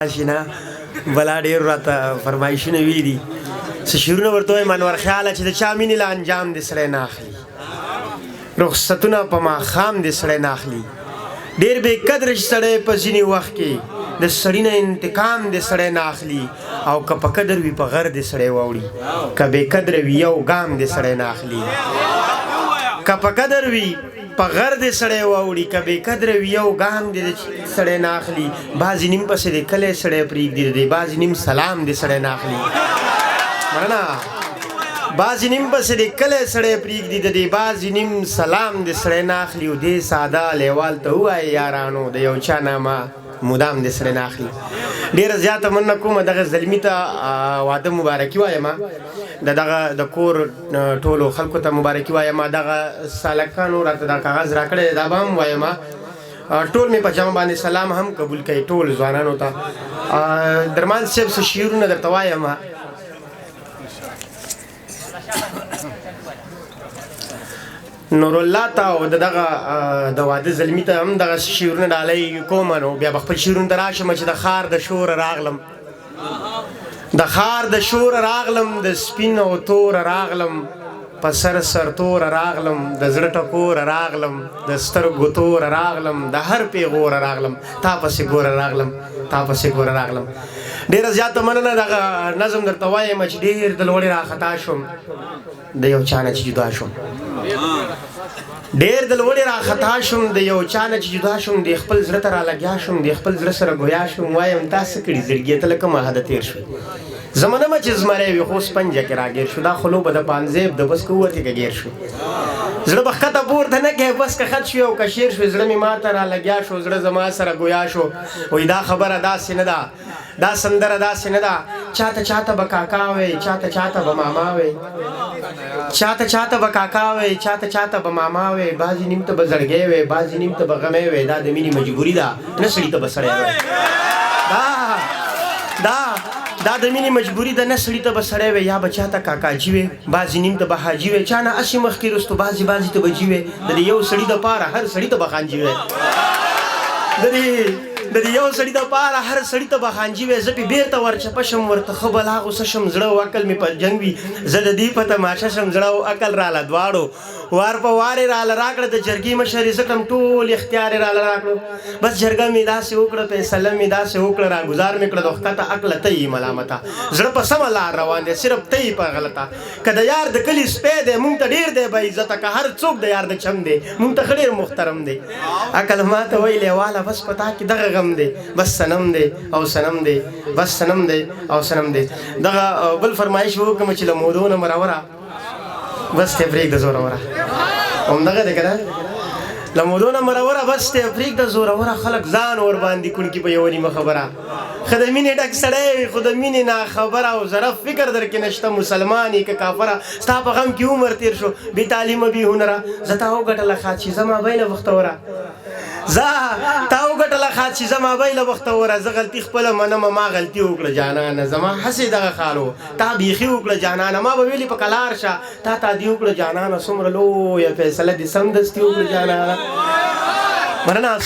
شینا بلا ډیر راته فرمایشونه وی دي څه شعرونه ورته وایم انور خیاله چې د چا مینې له انجام دې سړی نه اخلي رخصتونه په ماښام دې سړی نه اخلي ډېر بې قدره سړی په ځینې وخت کې د سړي نه انتقام دې سړی نه اخلي او که په قدر وي په غر دې سړی واوړي که بې قدره وي یو ګام دې سړی نه اخلي که په قدر وي په غر دې سړی واوړي که بې قدره وي یو ګام دې سړی نه اخلي بعضې نیم پسې دې کلی سړی پرېږدي دی بعضې نیم سلام دې سړی نه اخلي مننه بعضې نیم پسې دې کلی سړی پرېږدي د دې بعضې نیم سلام دې سړی نه اخلي او دې ساده لیوال ته ووایه یارانو د یو چا نامه مدام دې سړی نه اخلي ډېره زیاته مننه کوم دغه زلمي ته واده مبارکي وایم دغه د کور ټولو خلکو ته مبارکي وایم دغه سالکانو راته دا کاغذ راکړی دا به هم وایم ټول مې په جمع باندې سلام هم قبول کوي ټول ځوانانو ته درمان صاحب څه شعرونه درته وایم نور الله ته او دغه د واده زلمي ته هم دغه شعرونه ډالۍ کوم نو بیا به خپل شعرونو ته راشم چې د ښار د شور راغلم د ښار د شور راغلم د سپین او تور راغلم په سر سرتور راغلم د زړه ټکور راغلم د سترګو تور راغلم د هر پیغور راغلم تا پسې ګور راغلم تا پسې ګور راغلم ډېره زیاته مننه دغه نظم درته وایم چې ډېر د لوړې راخطا شوم د یو چا نه چې جدا شوم ډېر د لوړې راخطا شوم د یو چا نه چې جدا شوم د خپل زړه ته رالګیا شوم د خپل زړه سره ګویا شوم وایم تا څه کړي زړګي ته له کومه حده تېر شوې زمانه مه چې زمری وي خو سپنجه کې راګیر شو دا خلو به د پانزیب د بس که ووتې که ګیر شو زړه به ښکته پورته نه کوې بس که خط شوې او که شیر شوې زړه مې ما ته رالګیا شو زړه زما سره ګویا شو وایي دا خبره داسې نه ده دا سندره داسې نه ده چاته چاته به کاکا وی چاته چاته به ماما وی چاته چاته به کاکا وی چاته چاته به ماما وی بعضې نیم ته به زړګی وی بعضې نیم ته به غمی وی دا د مینې مجبوري ده نه سړي ته به سړی وی دا د مینې مجبوري ده نه سړي ته به سړی وی یا به چاته کاکاجي وی بعضې نیم ته به حاجي وی چا نه اسې مخکې رستو بعضې ته به جي وی د دې یو سړي دپاره هر سړي ته به خانجي وی د دې یو سړي دپاره هر سړي ته به خانجي وی زه پې بېرته ورچپه شم ورته ښه بلا غوسه شم زړه او عقل مې په جنګ وي زه د دې په تماشه شم زړه او عقل راله دواړو وار په وار یې راله راکړه د جرګې مشر یې زه کړم ټول اختیار یې راله راکړو بس جرګه مې داسې وکړه فیصله مې داسې وکړه راګزار مې کړه د ښکته عقله ته یې ملامته زړه په سمه لار روان دی صرف ته یې په غلطه که د یار د کلي سپی دی مونږ ته ډېر دی باعزته که هر څوک د یار د چم دی مونږ ته ښه ډېر محترم دی عقل ما ته وایي لیواله بس په تا کې دغه غم دی بس صنم دی او صنم دی بس صنم دی او صنم دی دغه بل فرمایش وکړم چې له مودو نه مروره بس ته پرېږده زوروره همدغه دی که نه له مودو نه مروره بس ته پرېږده زوروره خلک ځان ورباندې کړي په یوه نیمه خبره ښه د مینې ډک سړی وي خو د مینې ناخبره او ذره فکر در کې نشته مسلمان یې که کافره ستا په غم کې عمر تېر شو بې تعلیمه بې هنره زه تا وګټله خادشیزه مابیله بختوره زه تا وګټله خادشیزه مابیله بختوره زه غلطي خپله منمه ما غلطي وکړه جانانه زما هسې دغه خال و تا بیخي وکړه جانانه ما به ویلي په کلار شه تا تادي وکړه جانانه څومره لویه فیصله دې سمدستي وکړه جانانه مننه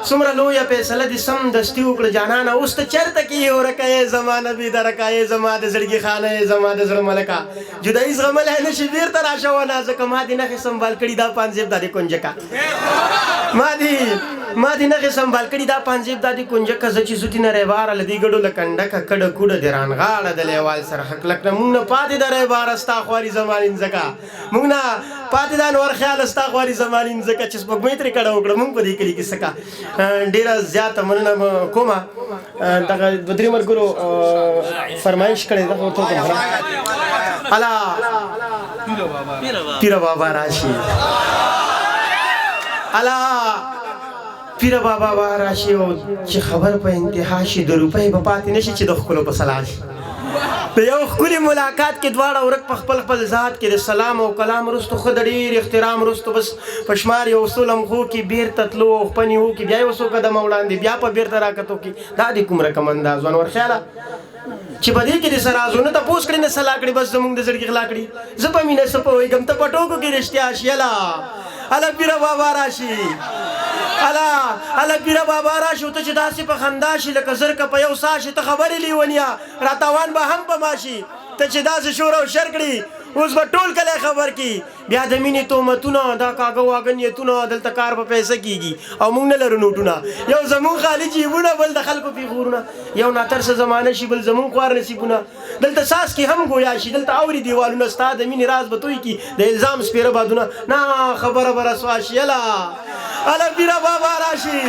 څومره لویه فیصله دې سمدستي وکړه جانانه اوس ته چېرته کې یې ورکه یې زما نبي درکه یې زما د زړګي خانه یې زما د زړه ملکه جدایي زغملی نه شي بېرته راشه ونه ځکه ما دې نښې سنبال کړي دا پانزیب دا دې کنجکه ما دې نښې سنبال کړي دا پانزیب دا دې کنجکه زه چې زوتي نه ریباره له دې ګډو له کنډکه کډه کوډه د رانغاړه د لیوال سره حقلک نه مونږ نه پاتې د ریباره ستا خواري زمانین ځکه مونږ نه پاتې دا نور خیاله ستا خواري زمانین ځکه چې سپوږمۍ ترې کډه وکړه مونږ په دې کلي کې څه کا ډېره زیاته مننه کومه دغه دوه درې ملګرو فرمایش کړی دغه ورته وکړم الا پیره بابا راشي الا پیره بابا به راشي او چې خبر په انتها شي د روپۍ به پاتې نه شي چې د ښکلو په سلا شي د یو ښکلي ملاقات کې دواړه ورک په خپل ذات کې د سلام او کلام وروستو ښه د ډېر احترام وروستو بس په شمار یو څو لمحو کې بېرته تلو او خپنې وکړي بیا یو څو قدمه وړاندې بیا په بېرته راکتو کې دا دې کوم رقم انداز و انور خیاله چې په دې کې د سرازونه تپوس کړي نه سلا کړي بس زموږ د زړګي غلا کړي زه په مینه څه پوهېږم ته په ټوکو کې رښتیا شیله الا پیره بابا راشي الا پیره بابا راشي ته چې داسې په خندا شي لکه زرکه په یو سا شي ته خبرې لیونیا راتاوان به هم په ماشي ته چې داسې شور او شر کړي اوس به ټول کلی خبر کی بیا د مینې تهمتونه دا کاږه واږه نیتونه دلته کار په پیسه کېږي او موږ نه لرو نوټونه یو زمونږ خالي جیبونه بل د خلکو پیغورونه یو ناترسه زمانه شي بل زمونږ خوار نصیبونه دلته ساس کې هم گویا شي دلته اوري دیوالونه ستا د مینې راز به توی کی د الزام سپېره بادونه نه خبره به رسوا شي الا پیره بابا راشي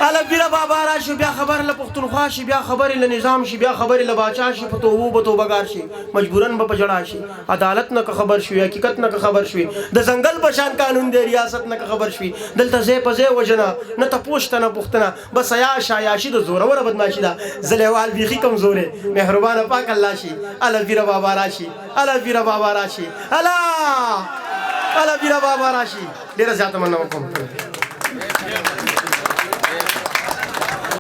الا پیره بابا راشي بیا خبر له پښتونخوا شي بیا خبرې له نظام شي بیا خبرې له باچا شي په توبو به توبهګار شي مجبورن به په جړا شي عدالت نه خبر شوي حقیقت نه خبر شوي د ځنګل په شان قانون دی ریاست نه خبر شوي دلته ځای په ځای وژنه نه تپوس ته نه پوښتنه بس عیاش عیاشي د زوروره بدماشي ده زلیوال بیخي کمزورې مهربانه پاک الله شي الا پیره بابا راشي الا پیره بابا راشي الا پیره بابا راشي ډېره زیاته مننه کوم